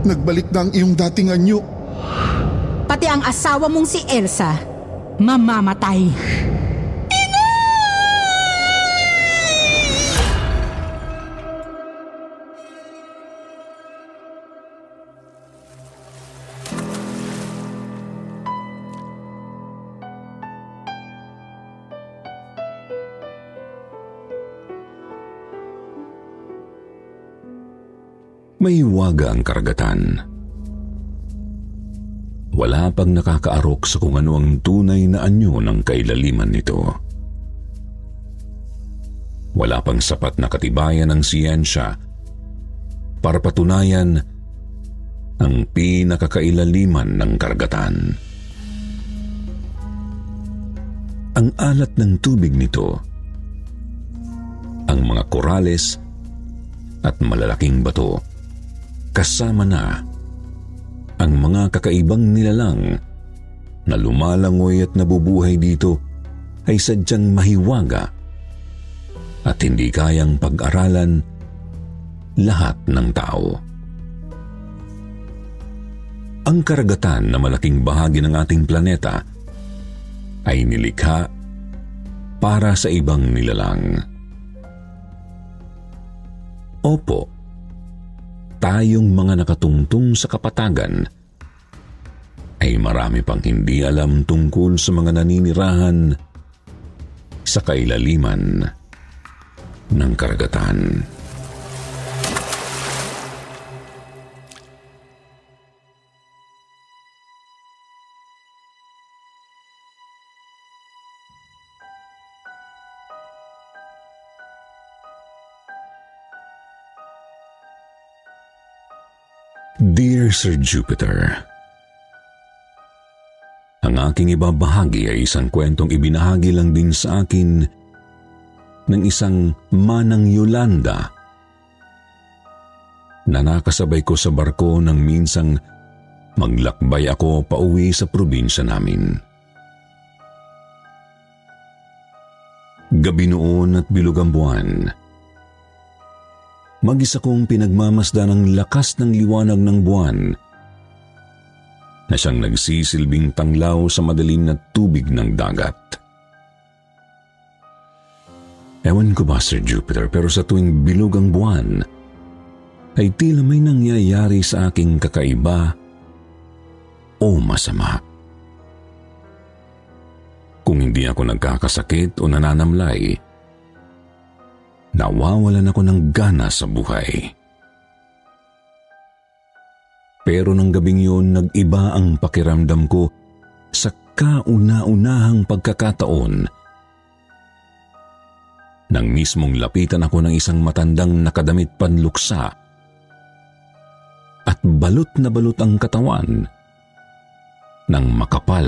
nagbalik na ang iyong dating anyo. Pati ang asawa mong si Elsa, mamamatay. May hiwaga ang karagatan. Wala pang nakakaarok sa kung ano ang tunay na anyo ng kailaliman nito. Wala pang sapat na katibayan ng siyensya para patunayan ang pinakakailaliman ng karagatan. Ang alat ng tubig nito, ang mga korales at malalaking bato, kasama na ang mga kakaibang nilalang na lumalangoy at nabubuhay dito ay sadyang mahiwaga at hindi kayang pag-aralan lahat ng tao. Ang karagatan na malaking bahagi ng ating planeta ay nilikha para sa ibang nilalang. Opo, tayong mga nakatungtong sa kapatagan ay marami pang hindi alam tungkol sa mga naninirahan sa kailaliman ng karagatan. Dear Sir Jupiter, ang aking ibabahagi ay isang kwentong ibinahagi lang din sa akin ng isang manang Yolanda na nakasabay ko sa barko nang minsang maglakbay ako pauwi sa probinsya namin. Gabi noon at bilog ang buwan. Mag-isa kong pinagmamasdan ang lakas ng liwanag ng buwan na siyang nagsisilbing tanglaw sa madilim na tubig ng dagat. Ewan ko ba, Sir Jupiter, pero sa tuwing bilog ang buwan, ay tila may nangyayari sa aking kakaiba o masama. Kung hindi ako nagkakasakit o nananamlay, nawawalan ako ng gana sa buhay. Pero nang gabing yun, nag-iba ang pakiramdam ko sa kauna-unahang pagkakataon nang mismong lapitan ako ng isang matandang nakadamit panluksa at balot na balot ang katawan ng makapal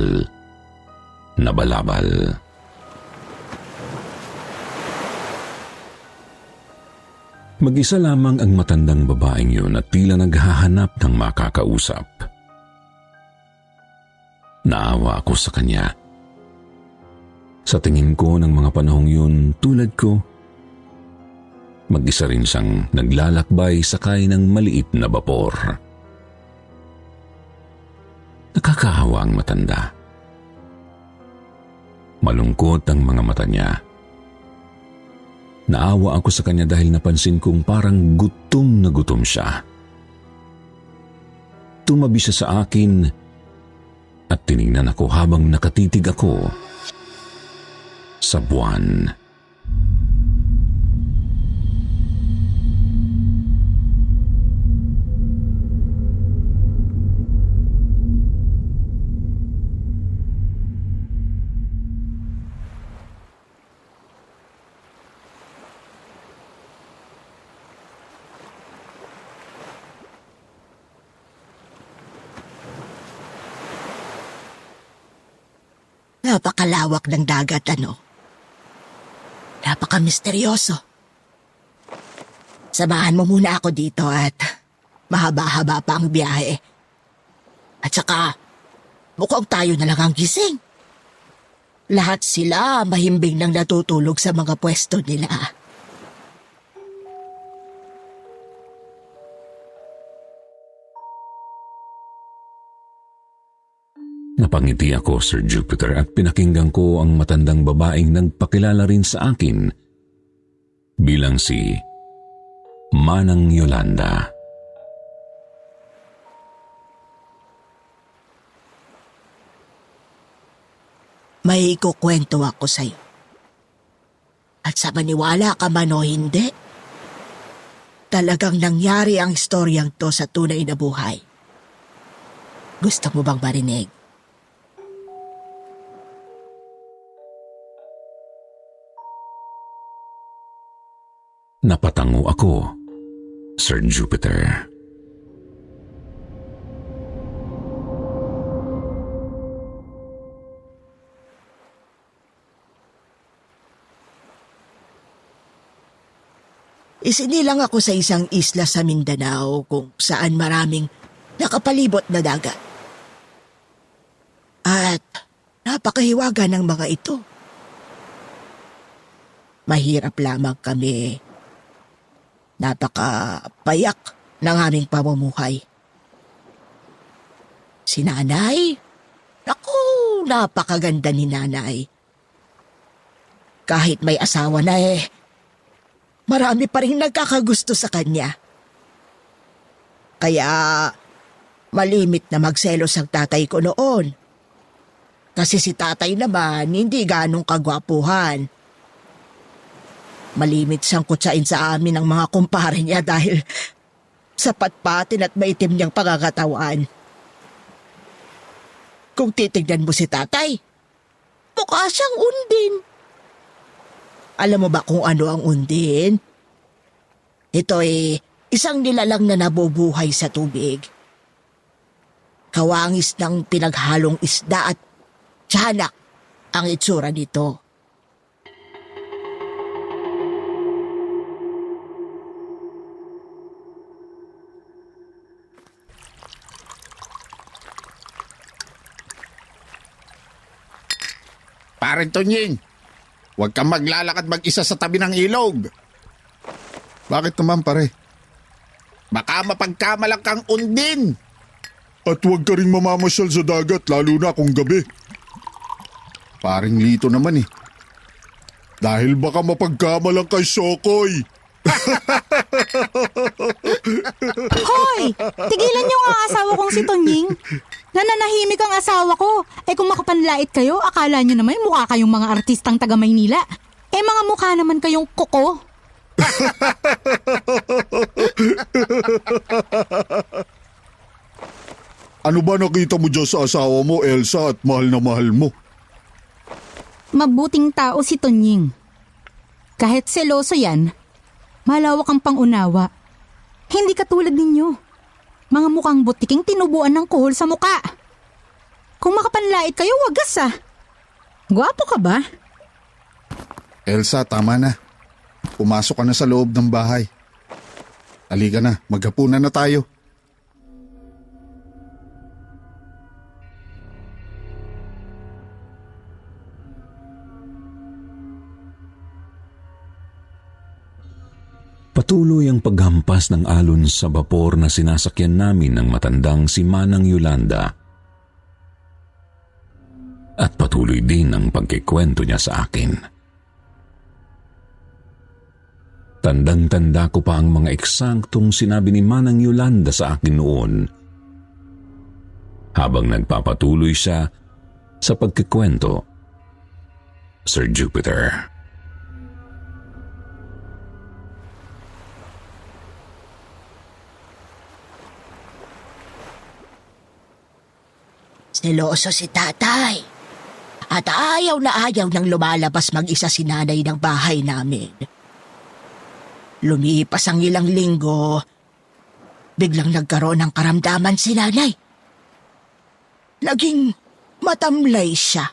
na balabal. Mag-isa lamang ang matandang babaeng yun at tila naghahanap ng makakausap. Naawa ako sa kanya. Sa tingin ko ng mga panahong yun, tulad ko, mag-isa rin siyang naglalakbay sakay ng maliit na bapor. Nakakaawa ang matanda. Malungkot ang mga mata niya. Naawa ako sa kanya dahil napansin kong parang gutom na gutom siya. Tumabi siya sa akin at tiningnan ako habang nakatitig ako sa buwan. Napakalawak ng dagat, ano? Napaka-misteryoso. Samahan mo muna ako dito at mahaba-haba pa ang biyahe. At saka, mukhang tayo na lang ang gising. Lahat sila mahimbing nang natutulog sa mga pwesto nila. Napangiti ako, Sir Jupiter, at pinakinggan ko ang matandang babaeng nagpakilala rin sa akin bilang si Manang Yolanda. May ikukwento ako sa'yo. At sa maniwala ka man o hindi, talagang nangyari ang istoryang to sa tunay na buhay. Gusto mo bang marinig? Napatango ako, Sir Jupiter. Isinilang ako sa isang isla sa Mindanao kung saan maraming nakapalibot na dagat. At napakahiwaga ng mga ito. Mahirap lamang kami. Napakapayak ng aming pamumuhay. Si nanay? Naku, napakaganda ni nanay. Kahit may asawa na marami pa rin nagkakagusto sa kanya. Kaya malimit na magselos ang tatay ko noon. Kasi si tatay naman hindi ganong kagwapuhan. Malimit siyang kutsain sa amin ng mga kumpare niya dahil sapat patin at maitim niyang pagkakatawan. Kung titignan mo si tatay, mukha siyang undin. Alam mo ba kung ano ang undin? Ito isang nilalang na nabubuhay sa tubig. Kawangis ng pinaghalong isda at tiyanak ang itsura nito. Pare Tonying, huwag kang maglalakad mag-isa sa tabi ng ilog. Bakit naman, pare? Baka mapagkamalang kang undin. At huwag ka ring mamamasyal sa dagat, lalo na kung gabi. Paring Lito naman Dahil baka mapagkamalang kay Sokoy. Hoy! Tigilan niyo nga ang asawa kong si Tonying. Nananahimik ang asawa ko. Kung makapanlait kayo, akala niyo naman mukha kayong mga artistang taga Maynila. Mga mukha naman kayong kuko. Ano ba nakita mo dyan sa asawa mo, Elsa, at mahal na mahal mo? Mabuting tao si Tonying. Kahit seloso yan, malawak ang pangunawa. Hindi katulad ninyo. Mga mukhang butiking tinubuan ng kuhol sa muka. Kung makapanlait kayo, wagas Gwapo ka ba? Elsa, tama na. Pumasok ka na sa loob ng bahay. Halika na, maghapunan na tayo. Patuloy ang paghampas ng alon sa bapor na sinasakyan namin ng matandang si Manang Yolanda. At patuloy din ang pagkikwento niya sa akin. Tandang-tanda ko pa ang mga eksaktong sinabi ni Manang Yolanda sa akin noon. Habang nagpapatuloy siya sa pagkikwento, Sir Jupiter. Seloso si tatay. At ayaw na ayaw nang lumalabas mag-isa si nanay ng bahay namin. Lumipas ang ilang linggo, biglang nagkaroon ng karamdaman si nanay. Naging matamlay siya.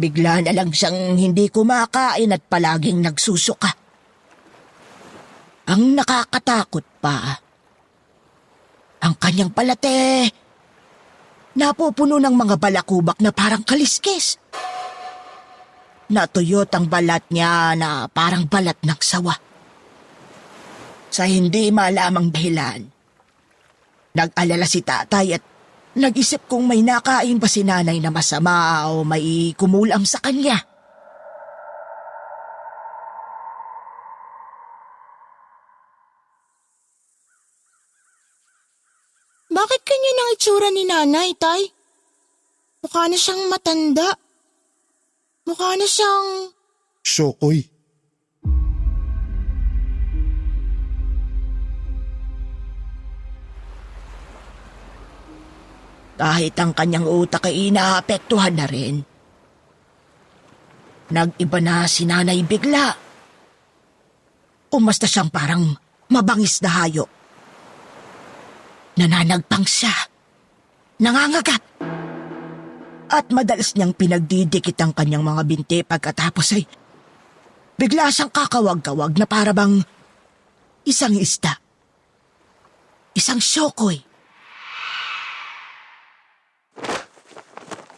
Bigla na lang siyang hindi kumakain at palaging nagsusuka. Ang nakakatakot pa, ang kanyang palate napupuno ng mga balakubak na parang kaliskis. Natuyot ang balat niya na parang balat ng sawa. Sa hindi malamang dahilan, nag-alala si tatay at Nag-isip kong may nakain ba si nanay na masama o may kumulam sa kanya. Bakit ganyan ang itsura ni nanay, tay? Mukha na siyang matanda. Mukha na siyang... Sokoy, Kahit ang kanyang utak ay inaapektuhan na rin. Nag-iba na si nanay bigla. Umasta siyang parang mabangis na hayop. Nananagpang siya. Nangangagat. At madalas niyang pinagdidikit ang kanyang mga binti pagkatapos ay bigla siyang kakawag-kawag na para bang isang isda. Isang syokoy.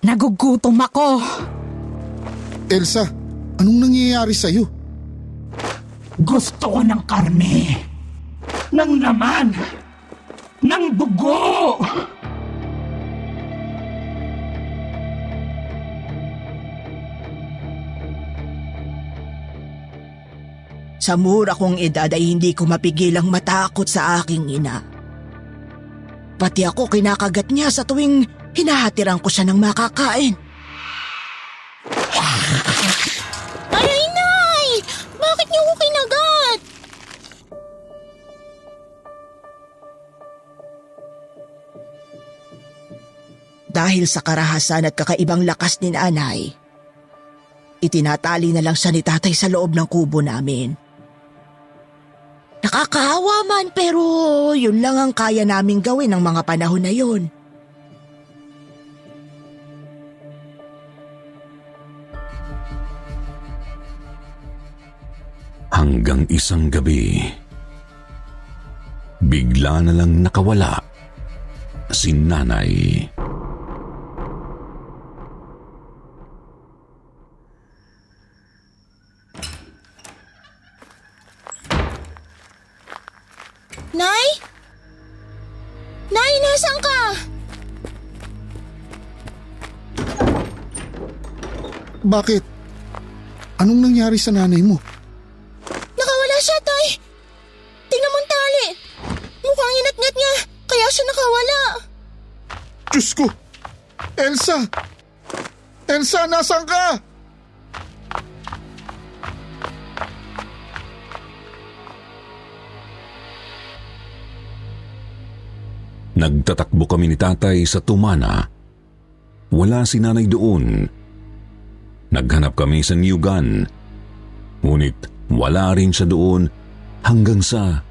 Nagugutom ako. Elsa, anong nangyayari sa'yo? Gusto ko ng karne, ng laman, ng dugo. Sa mura kong edad ay hindi ko mapigilang matakot sa aking ina. Pati ako kinakagat niya sa tuwing hinahatiran ko siya ng makakain. Aray, nay! Bakit niyo ko kinagat? Dahil sa karahasan at kakaibang lakas ni nanay, itinatali na lang siya ni tatay sa loob ng kubo namin. Nakakahawa man pero yun lang ang kaya naming gawin ng mga panahon na yun. Hanggang isang gabi, bigla na lang nakawala si nanay. Nay? Nay, nasaan ka? Bakit? Anong nangyari sa nanay mo? Nakawala siya, tay. Tingnan mo ang tali. Mukhang inat-ngat niya, kaya siya nakawala. Diyos ko! Elsa! Elsa, nasaan ka? Nagtatakbo kami ni tatay sa tumana. Wala si nanay doon. Naghanap kami sa Niyugan. Ngunit wala rin siya doon hanggang sa...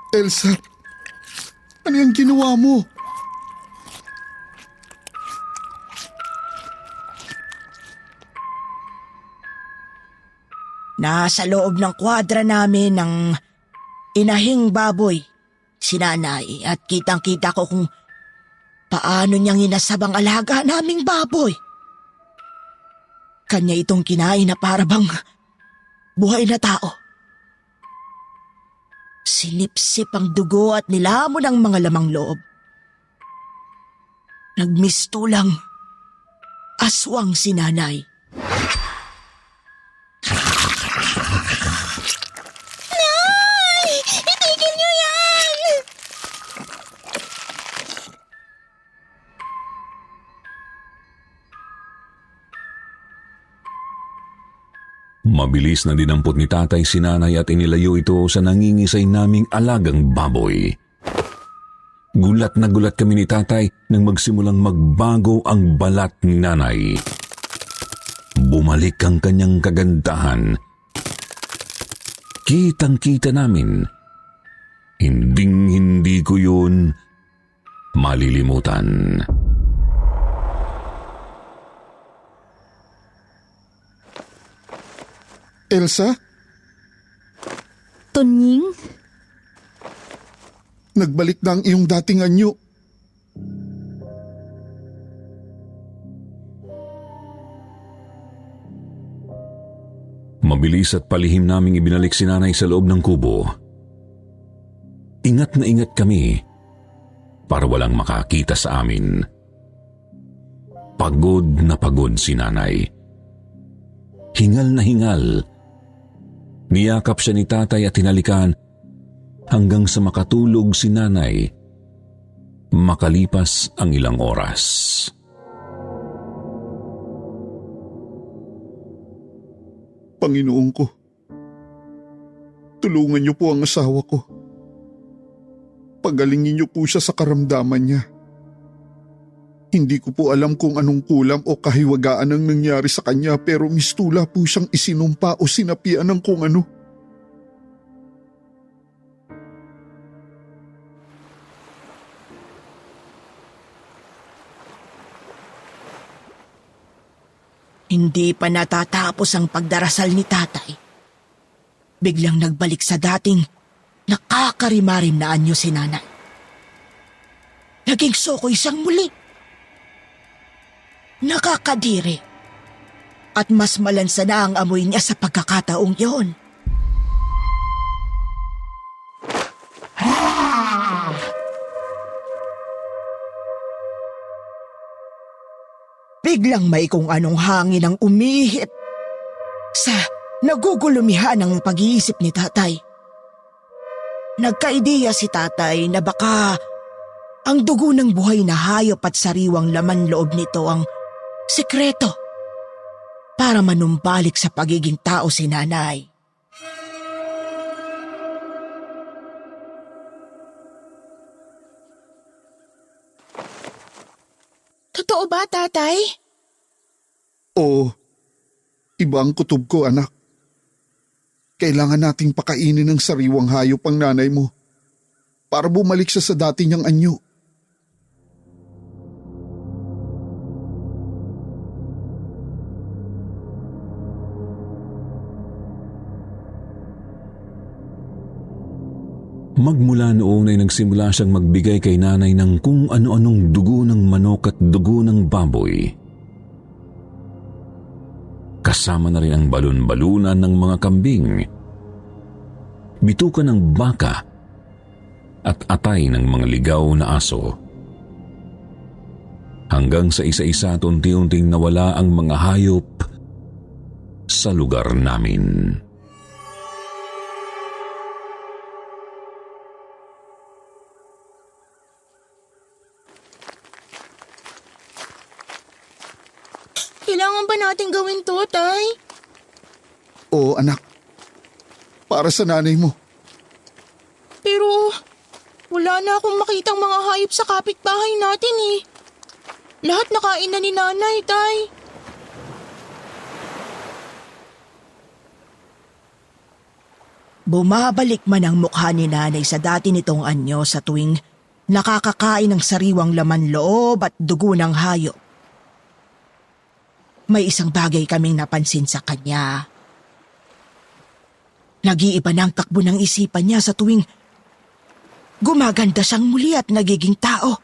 Elsa, ano yung ginawa mo? Nasa loob ng kwadra namin ng inahing baboy, si nanay, at kitang-kita ko kung paano niyang inasabang alaga naming baboy. Kanya itong kinain na para bang buhay na tao. Sinipsip ang dugo at nilamon ang mga lamang loob. Nagmistulang aswang si nanay. Nay! Itigil niyo yan! Mabilis na dinampot ni tatay si nanay at inilayo ito sa nangingisay naming alagang baboy. Gulat na gulat kami ni tatay nang magsimulang magbago ang balat ni nanay. Bumalik ang kanyang kagandahan. Kitang-kita namin. Hinding-hindi ko yun malilimutan. Elsa, Tunying? nagbalik na ang iyong dating anyo. Mabilis at palihim naming ibinalik si nanay sa loob ng kubo. Ingat na ingat kami para walang makakita sa amin. Pagod na pagod si nanay. Hingal na hingal. Niyakap siya ni tatay at hinalikan hanggang sa makatulog si nanay. Makalipas ang ilang oras. Panginoon ko, tulungan niyo po ang asawa ko. Pagalingin niyo po siya sa karamdaman niya. Hindi ko po alam kung anong kulam o kahiwagaan ang nangyari sa kanya pero mistula po siyang isinumpa o sinapian ng kung ano. Hindi pa natatapos ang pagdarasal ni tatay. Biglang nagbalik sa dating nakakarimarim na anyo si nanay. Naging sokoy siyang muli. Nakakadiri. At mas malansa na ang amoy niya sa pagkakataong yun. Biglang may kung anong hangin ang umihip sa nagugulumihan ng pag-iisip ni tatay. Nagkaideya si tatay na baka ang dugo ng buhay na hayop at sariwang laman loob nito ang sikreto para manumbalik sa pagiging tao si nanay. Totoo ba, tatay? Oo, iba ang kutob ko, anak. Kailangan nating pakainin ng sariwang hayop ang nanay mo para bumalik siya sa dati niyang anyo. Magmula noon ay nagsimula siyang magbigay kay nanay ng kung ano-anong dugo ng manok at dugo ng baboy. Kasama na rin ang balon-balunan ng mga kambing, bitukan ng baka at atay ng mga ligaw na aso. Hanggang sa isa-isa at unti-unting nawala ang mga hayop sa lugar namin. Kailangan ba natin gawin to, tay? Oo, anak. Para sa nanay mo. Pero wala na akong makitang mga hayop sa kapitbahay natin eh. Lahat nakain na ni nanay, tay. Bumabalik man ang mukha ni nanay sa dati nitong anyo sa tuwing nakakakain ng sariwang laman loob at dugo ng hayop. May isang bagay kaming napansin sa kanya. Nag-iiba na ang takbo ng isipan niya sa tuwing gumaganda siyang muli at nagiging tao.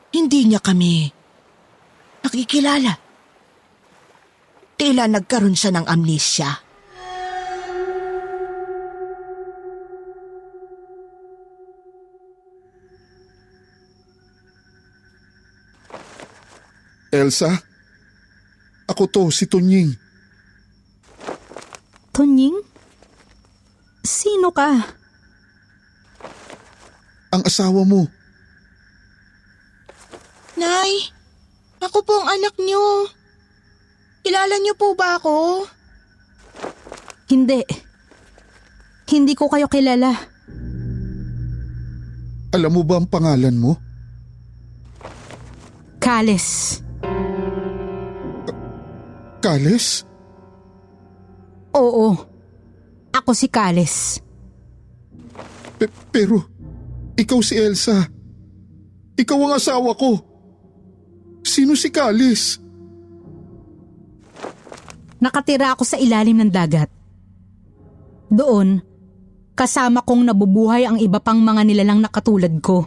Hindi niya kami nakikilala. Tila nagkaroon siya ng amnesia. Elsa? Ako to, si Tunying. Tunying? Sino ka? Ang asawa mo. Nay, ako po ang anak niyo. Kilala niyo po ba ako? Hindi. Hindi ko kayo kilala. Alam mo ba ang pangalan mo? Kales. Kales? Oo. Ako si Kales. Pero, ikaw si Elsa. Ikaw ang asawa ko. Sino si Kales? Nakatira ako sa ilalim ng dagat. Doon, kasama kong nabubuhay ang iba pang mga nilalang na katulad ko.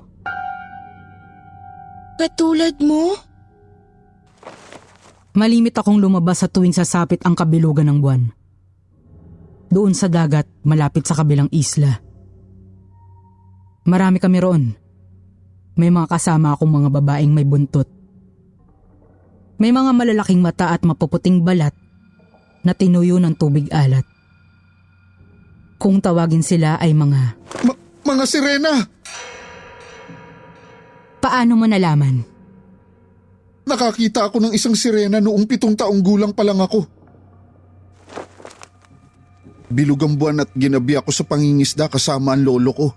Katulad mo? Malimit akong lumabas sa tuwing sasapit ang kabilugan ng buwan. Doon sa dagat, malapit sa kabilang isla. Marami kami roon. May mga kasama akong mga babaeng may buntot. May mga malalaking mata at mapuputing balat na tinuyo ng tubig alat. Kung tawagin sila ay mga... Mga sirena! Paano mo nalaman? Nakakita ako ng isang sirena noong 7 taong gulang pa lang ako. Bilog ang buwan at ginabi ako sa pangingisda kasama ang lolo ko.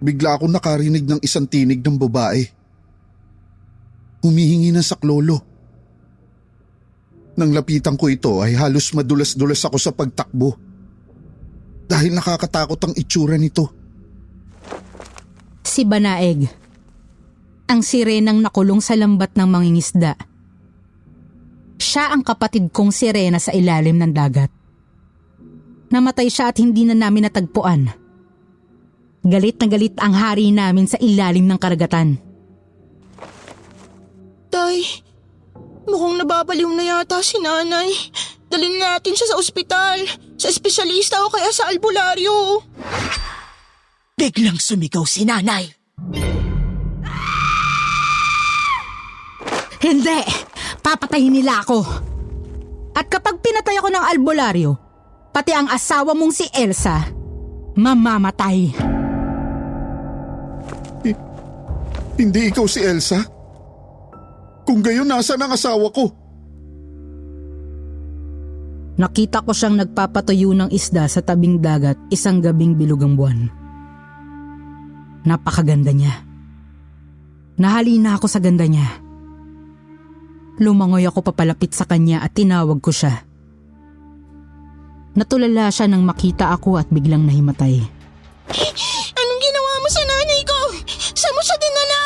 Bigla ako nakarinig ng isang tinig ng babae. Humihingi ng saklolo. Nang lapitan ko ito ay halos madulas-dulas ako sa pagtakbo. Dahil nakakatakot ang itsura nito. Si Banaeg. Ang sirenang nakulong sa lambat ng mangingisda. Siya ang kapatid kong sirena sa ilalim ng dagat. Namatay siya at hindi na namin natagpuan. Galit na galit ang hari namin sa ilalim ng karagatan. Tay, mukhang nababaliw na yata si nanay. Dalhin natin siya sa ospital, sa espesyalista o kaya sa albularyo. Biglang sumigaw si nanay. Hindi! Papatayin nila ako! At kapag pinatay ako ng albularyo, pati ang asawa mong si Elsa, mamamatay. Hindi ikaw si Elsa? Kung gayon, nasaan ang asawa ko? Nakita ko siyang nagpapatuyo ng isda sa tabing dagat isang gabing bilugang buwan. Napakaganda niya. Nahalina ako sa ganda niya. Lumangoy ako papalapit sa kanya at tinawag ko siya. Natulala siya nang makita ako at biglang nahimatay. Anong ginawa mo sa nanay ko? Saan mo siya dinala?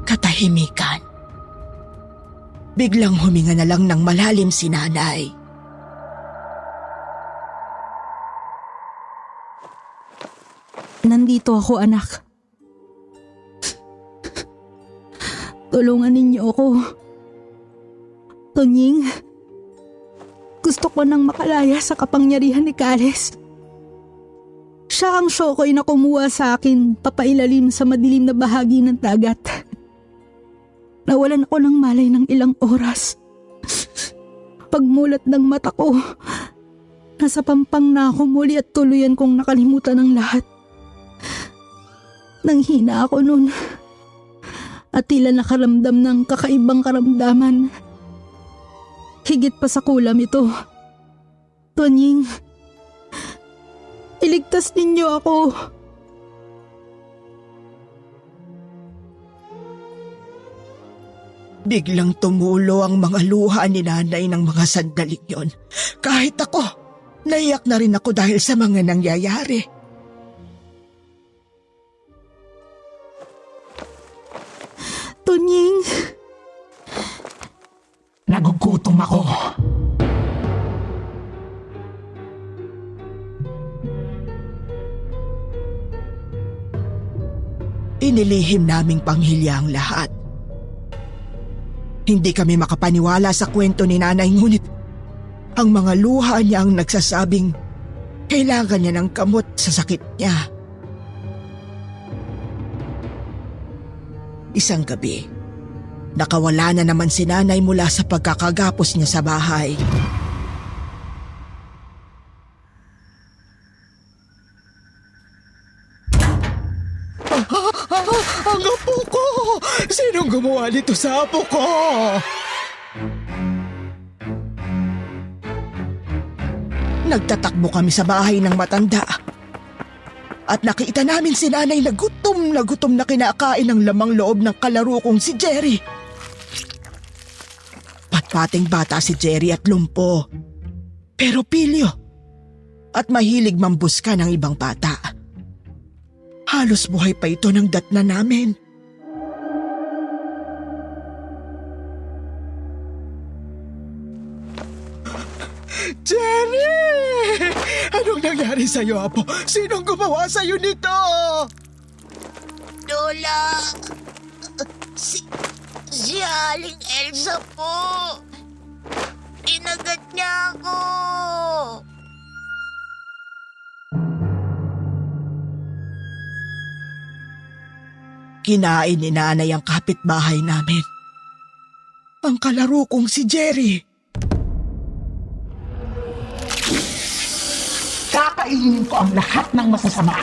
Katahimikan. Biglang huminga na lang ng malalim si nanay. Nandito ako, anak. Tulungan ninyo ako. Tonying, gusto ko nang makalaya sa kapangyarihan ni Kales. Siya ang Shokoy na kumuha sa akin papailalim sa madilim na bahagi ng dagat. Nawalan ako ng malay ng ilang oras. Pagmulat ng mata ko, nasa pampang na ako muli at tuluyan kong nakalimutan ang lahat. Nanghina ako nun at tila nakaramdam ng kakaibang karamdaman. Higit pa sa kulam ito. Tonying, iligtas ninyo ako. Biglang tumulo ang mga luha ni nanay ng mga sandaling yon. Kahit ako, naiyak na rin ako dahil sa mga nangyayari. Tonying, Nagugutom ako. Inilihim naming panghilya ang lahat. Hindi kami makapaniwala sa kwento ni nanay, ngunit ang mga luha niya ang nagsasabing kailangan niya ng kamot sa sakit niya. Isang gabi, nakawala na naman si nanay mula sa pagkakagapos niya sa bahay. Ang apo ko! Sinong gumawa nito sa apo ko? Nagtatakbo kami sa bahay ng matanda. At nakita namin si nanay na gutom na kinakain ng lamang loob ng kalaro kong si Jerry. Patpating bata si Jerry at lumpo. Pero pilyo. At mahilig mambuska ng ibang bata. Halos buhay pa ito ng datna namin. Jerry! Anong nangyari sa'yo, Apo? Sinong gumawa sa'yo nito? Lola, si Aling Elsa po. Inagat niya ako. Kinain ni nanay ang kapitbahay namin. Ang kalaro kong si Jerry. Kakainin ko ang lahat ng masasama.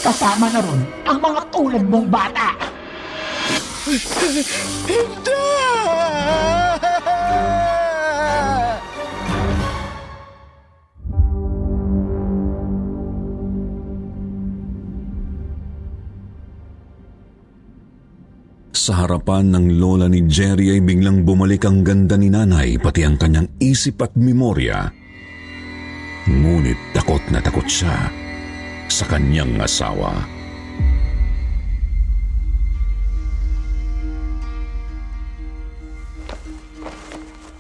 Kasama na ron ang mga tulad mong bata. Hindi! Sa harapan ng lola ni Jerry ay biglang bumalik ang ganda ni nanay pati ang kanyang isip at memorya. Ngunit takot na takot siya sa kanyang asawa.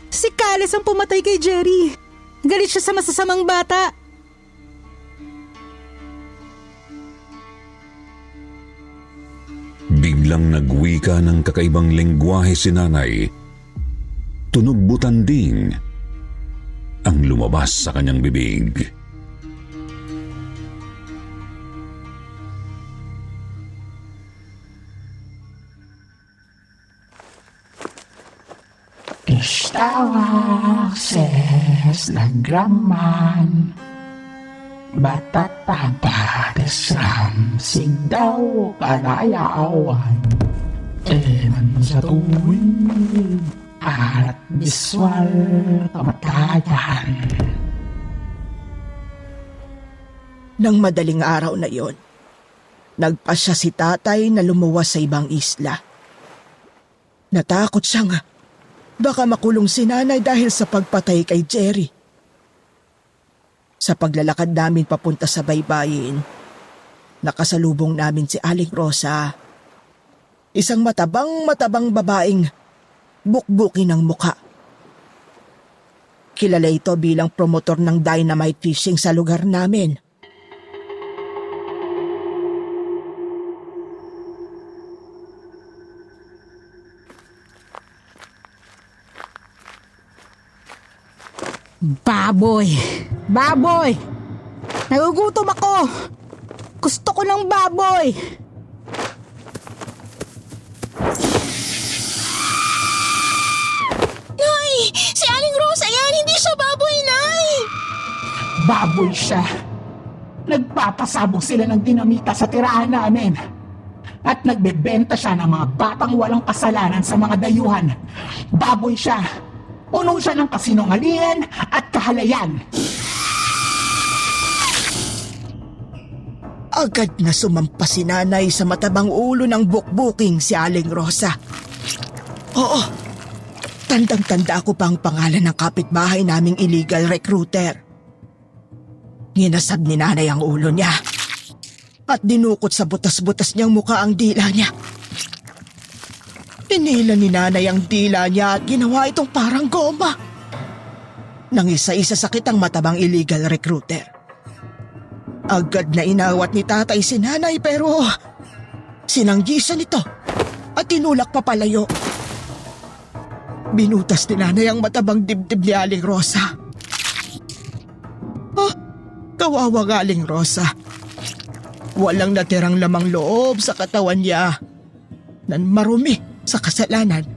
Si Carlos ang pumatay kay Jerry. Galit siya sa masasamang bata. Biglang nagwika ng kakaibang lengguwahe si nanay. Tunog butanding ang lumabas sa kanyang bibig. Istawak ses nagraman. Batatapa desram sigdaw kalayawan. Eman sa tuwing at biswal kamatayan. Nang madaling araw na yon, nagpasya si tatay na lumuwas sa ibang isla. Natakot siya nga. Baka makulong si nanay dahil sa pagpatay kay Jerry. Sa paglalakad namin papunta sa baybayin, nakasalubong namin si Aling Rosa. Isang matabang babaeng bukbukin ng muka. Kilala ito bilang promotor ng dynamite fishing sa lugar namin. Baboy! Baboy! Nagugutom ako! Gusto ko ng baboy! Nay! Si Aling Rosa yan! Hindi siya baboy, Nay! Baboy siya. Nagpapasabog sila ng dinamita sa tirahan namin. At nagbebenta siya ng mga batang walang kasalanan sa mga dayuhan. Baboy siya. Puno siya ng kasinungalingan at kahalayan. Agad na sumampa si nanay sa matabang ulo ng bukbuking si Aling Rosa. Oo, tandang-tanda ko pa ang pangalan ng kapitbahay naming illegal recruiter. Ginasab ni nanay ang ulo niya at dinukot sa butas-butas niyang mukha ang dila niya. Pinila ni nanay ang dila niya at ginawa itong parang goma. Nang isa-isa sakit ang matabang illegal recruiter. Agad na inawat ni tatay si nanay pero sinanggisan ito at tinulak papalayo. Binutas ni nanay ang matabang dibdib ni Aling Rosa. Kawawang Aling Rosa. Walang natirang lamang loob sa katawan niya. Nan marumi sa kasalanan.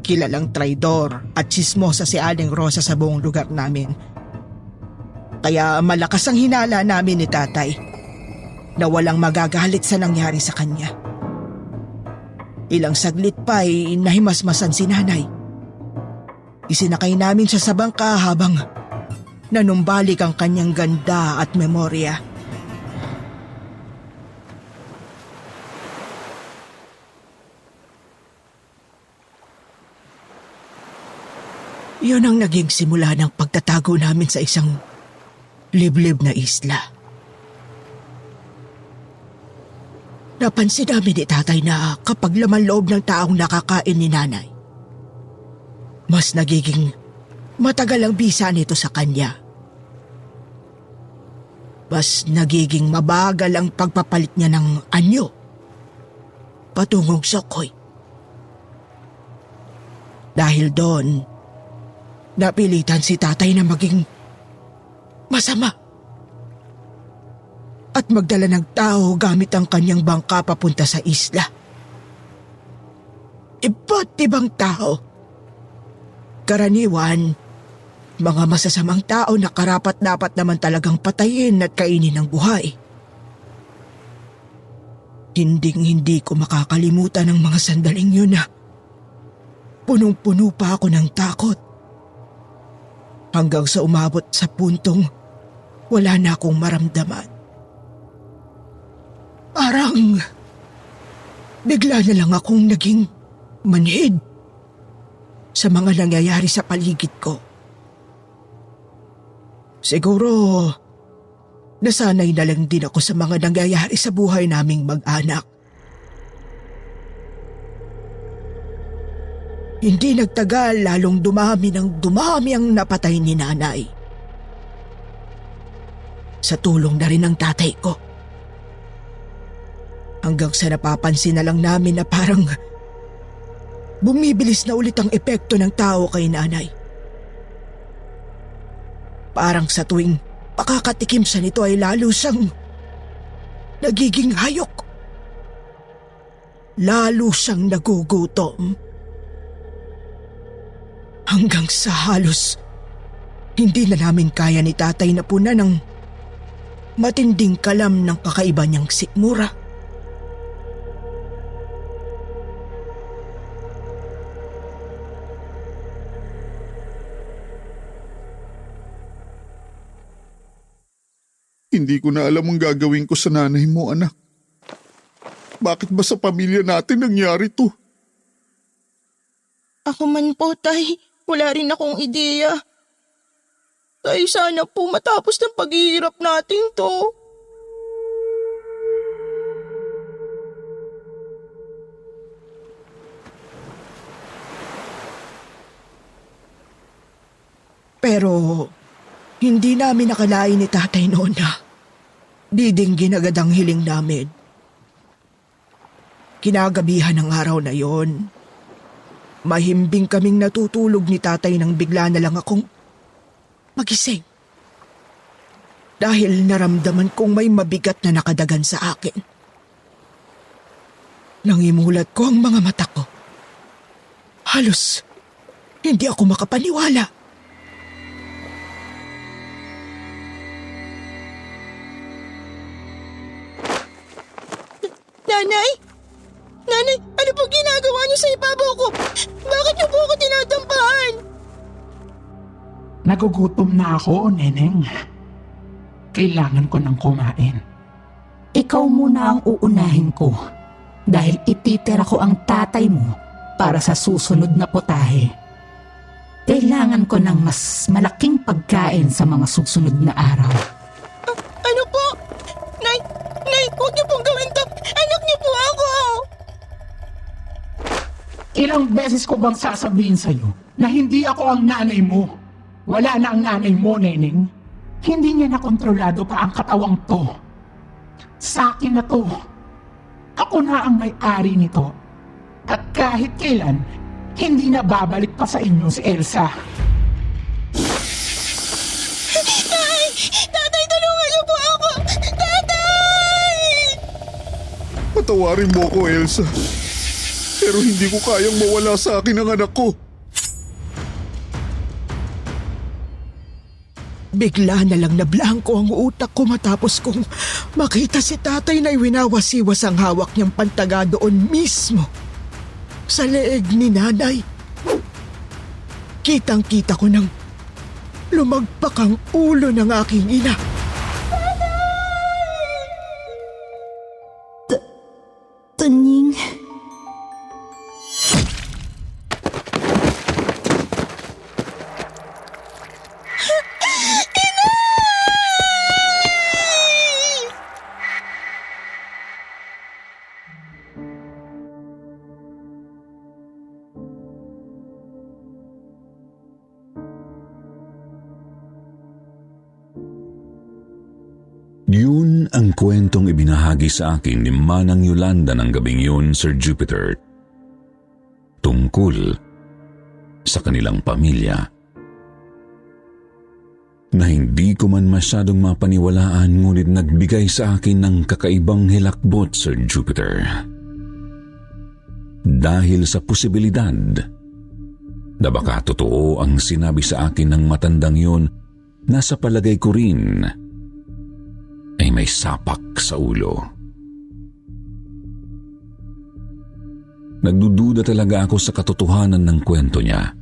Kilalang traidor at tsismosa si Aling Rosa sa buong lugar namin. Kaya malakas ang hinala namin ni tatay na walang magagalit sa nangyari sa kanya. Ilang saglit pa ay nahimasmasan si nanay. Isinakay namin siya sa bangka habang nanumbalik ang kanyang ganda at memorya. Yun ang naging simula ng pagtatago namin sa isang liblib na isla. Napansin namin ni tatay na kapag laman loob ng taong nakakain ni nanay, mas nagiging matagal ang bisa nito sa kanya. mas nagiging mabagal ang pagpapalit niya ng anyo patungong Sokoy. Dahil doon, napilitan si tatay na maging masama at magdala ng tao gamit ang kanyang bangka papunta sa isla. Iba't ibang tao. Karaniwan, mga masasamang tao na karapat-dapat naman talagang patayin at kainin ng buhay. Hinding-hindi ko makakalimutan ang mga sandaling yun na punong-puno pa ako ng takot. Hanggang sa umabot sa puntong wala na akong maramdaman. Parang bigla na lang akong naging manhid sa mga nangyayari sa paligid ko. Siguro, nasanay na lang din ako sa mga nangyayari sa buhay naming mag-anak. Hindi nagtagal lalong dumami ang napatay ni nanay. Sa tulong na rin ng tatay ko. Hanggang sa napapansin na lang namin na parang bumibilis na ulit ang epekto ng tao kay nanay. Parang sa tuwing makakatikim siya nito ay lalo siyang nagiging hayok. Lalo siyang nagugutom. Hanggang sa halos hindi na namin kaya ni tatay na punan ng matinding kalam ng kakaiba niyang sikmura. Hindi ko na alam ang gagawin ko sa nanay mo, anak. Bakit ba sa pamilya natin nangyari to? Ako man po, tay. Wala rin akong ideya. Tay, sana po matapos ng paghihirap natin to. Pero hindi namin nakalain ni tatay noon na didinggin agad ang hiling namin. Kinagabihan ng araw na yon, mahimbing kaming natutulog ni tatay nang bigla na lang akong magising. Dahil naramdaman kong may mabigat na nakadagan sa akin. Nangimulat ko ang mga mata ko. Halos hindi ako makapaniwala. Nanay? Nanay, ano po ginagawa niyo sa ibabaw ko? Bakit niyo po ako tinatampahan? Nagugutom na ako, Neneng. Kailangan ko ng kumain. Ikaw muna ang uunahin ko dahil ititira ko ang tatay mo para sa susunod na potahe. Kailangan ko ng mas malaking pagkain sa mga susunod na araw. Ano po? Nay, huwag niyo pong gawin to. Anak niyo po ako. Ilang beses ko bang sasabihin sa'yo na hindi ako ang nanay mo? Wala na ang nanay mo, Neneng. Hindi niya nakontrolado pa ang katawang to. Sa akin na to. Ako na ang may-ari nito. At kahit kailan, hindi na babalik pa sa inyo si Elsa. Tatay, tulungan niyo po ako. Tatay! Patawarin mo ko, Elsa. Pero hindi ko kayang mawala sa akin ang anak ko. Bigla na lang nablangko ang utak ko matapos kong makita si tatay na iwinawasiwas ang hawak niyang pantaga doon mismo sa leeg ni nanay. Kitang-kita ko nang lumagpak ang ulo ng aking ina. Tunying, Yun ang kwentong ibinahagi sa akin ni Manang Yolanda ng gabing yun, Sir Jupiter. Tungkol sa kanilang pamilya. Na hindi ko man masyadong mapaniwalaan ngunit nagbigay sa akin ng kakaibang hilakbot, Sir Jupiter. Dahil sa posibilidad na baka totoo ang sinabi sa akin ng matandang yun na sa palagay ko rin ay may sapak sa ulo. Nagdududa talaga ako sa katotohanan ng kwento niya.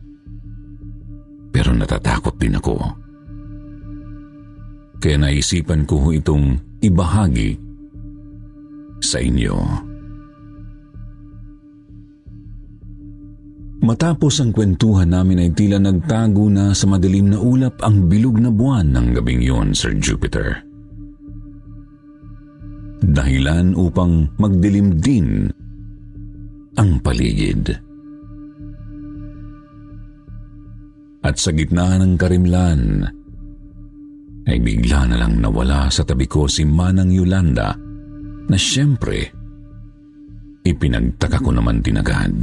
Pero natatakot din ako. Kaya naisipan ko itong ibahagi sa inyo. Matapos ang kwentuhan namin ay tila nagtago na sa madilim na ulap ang bilog na buwan ng gabing yun, Sir Jupiter. Dahilan upang magdilim din ang paligid. At sa gitna ng karimlan, ay bigla na lang nawala sa tabi ko si Manang Yolanda na siyempre, ipinagtaka ko naman din agad.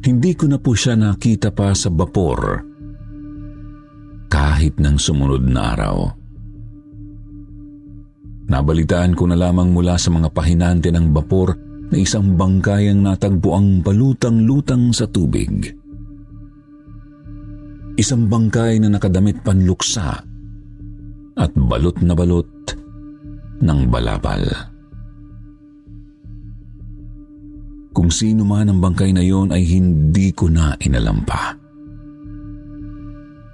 Hindi ko na po siya nakita pa sa bapor kahit ng sumunod na araw. Nabalitaan ko na lamang mula sa mga pahinante ng bapor na isang bangkay ang natagpo ang balutang-lutang sa tubig. Isang bangkay na nakadamit panluksa at balot na balot ng balabal. Kung sino man ang bangkay na yon ay hindi ko na inalam pa.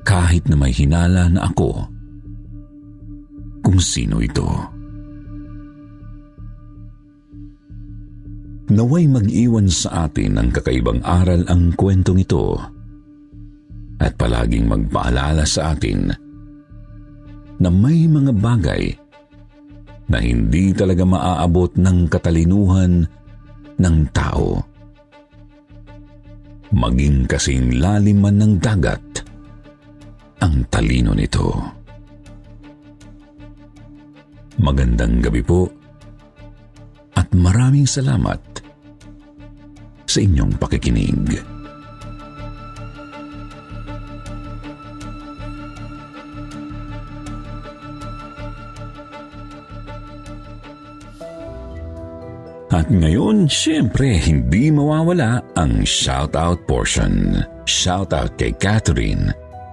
Kahit na may hinala na ako kung sino ito. Naway mag-iwan sa atin ng kakaibang aral ang kwentong ito at palaging magpaalala sa atin na may mga bagay na hindi talaga maaabot ng katalinuhan ng tao. Maging kasing lalim man ng dagat ang talino nito. Magandang gabi po at maraming salamat sa inyong pakikinig. At ngayon, syempre, hindi mawawala ang shoutout portion. Shoutout kay Catherine,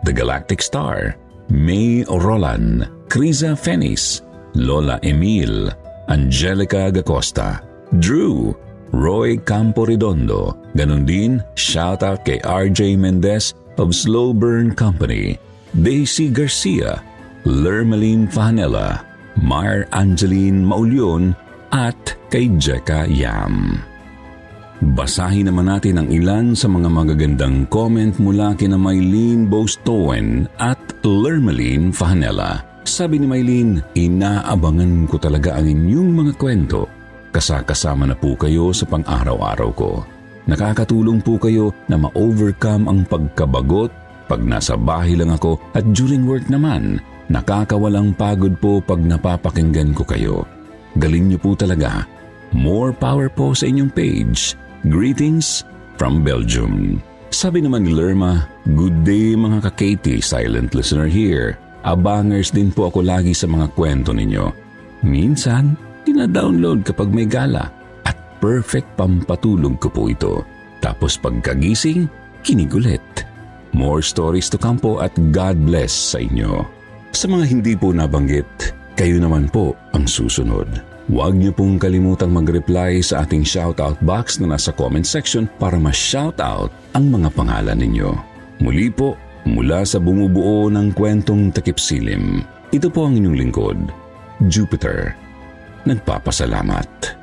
The Galactic Star, May Roland, Criza Fenis, Lola Emil, Angelica Gacosta, Drew, Roy Camporedondo. Ganon din, shoutout kay RJ Mendez of Slow Burn Company, Daisy Garcia, Lermeline Fahanela, Mar Angeline Maulyon, at kay Jeka Yam. Basahin naman natin ang ilan sa mga magagandang comment mula kina Mylene Bostowen at Lermeline Fahanela. Sabi ni Mylene, inaabangan ko talaga ang inyong mga kwento. Kasama na po kayo sa pang-araw-araw ko. Nakakatulong po kayo na ma-overcome ang pagkabagot pag nasa bahay lang ako at during work naman, nakakawalang pagod po pag napapakinggan ko kayo. Galing niyo po talaga. More power po sa inyong page. Greetings from Belgium. Sabi naman ni Lerma, good day mga ka-Katie, silent listener here. Abangers din po ako lagi sa mga kwento ninyo. Minsan, dina-download kapag may gala at perfect pampatulog ko po ito. Tapos pagkagising, kinigulit. More stories to come po at God bless sa inyo. Sa mga hindi po nabanggit, kayo naman po ang susunod. Huwag niyo pong kalimutang mag-reply sa ating shoutout box na nasa comment section para ma-shoutout ang mga pangalan ninyo. Muli po, mula sa bumubuo ng kwentong takip silim, ito po ang inyong lingkod, Jupiter. Nagpapasalamat.